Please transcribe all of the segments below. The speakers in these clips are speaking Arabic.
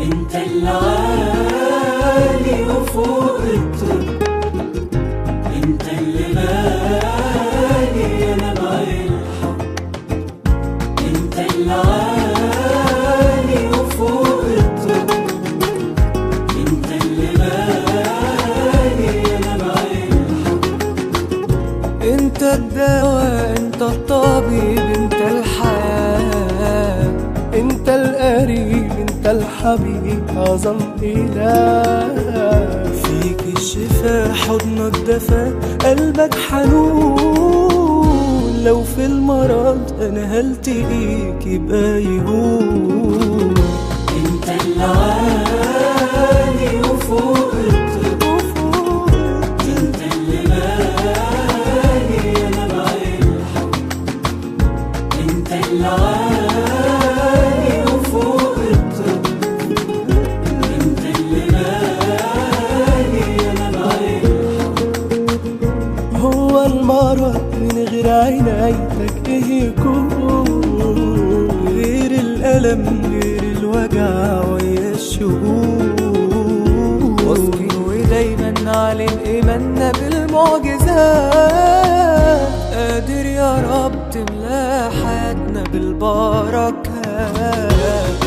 انت العالي وفوق الطب، انت اللي غالي انا معي الحب. انت العالي وفوق الطب، انت اللي غالي انا معي الحب. انت الدواء، انت الطبيب، انت الحياة، انت القريب، انت الحبيب، اعظم اله. فيك الشفاء، حضنك دفا، قلبك حنون. لو في المرض انا هلتقيك يبقى يهون. انت العالي وفوق الطب، انت اللي غالي انا معي الحب. انت العالي وفوق الطب، انت اللي غالي انا معي الحب. هو المرض من غير عنايتك ايه يكون؟ غير الألم، غير الوجع ويا الشهور. واثقين ودايما نعلن إيماننا بالمعجزات، قادر يا رب تملى حياتنا بالبركات.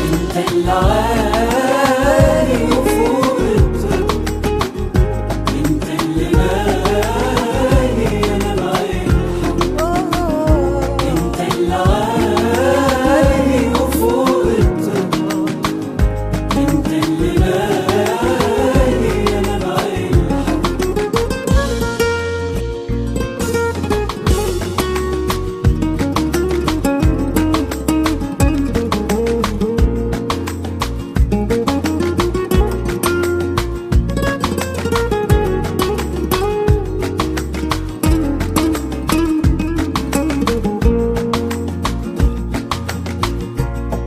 انت العالي وفوق الطب، انت اللي غالي انا معي الحب. انت العالي وفوق الطب، انت اللي غالي انا معي الحب.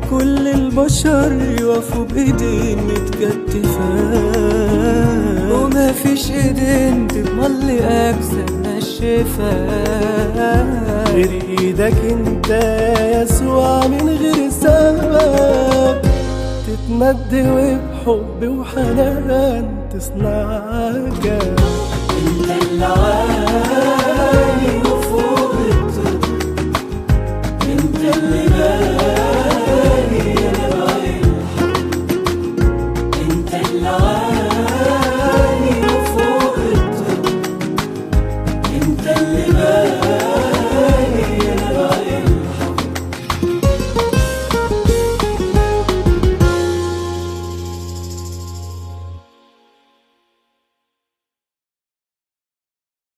كل البشر يقفوا بإيدين متكتفات، وما فيش إيدين تضمن لأجسامنا الشفاء غير إيدك أنت يا يسوع. من غير سبب تتمد وبحب وحنان تصنع عجب. انت العالي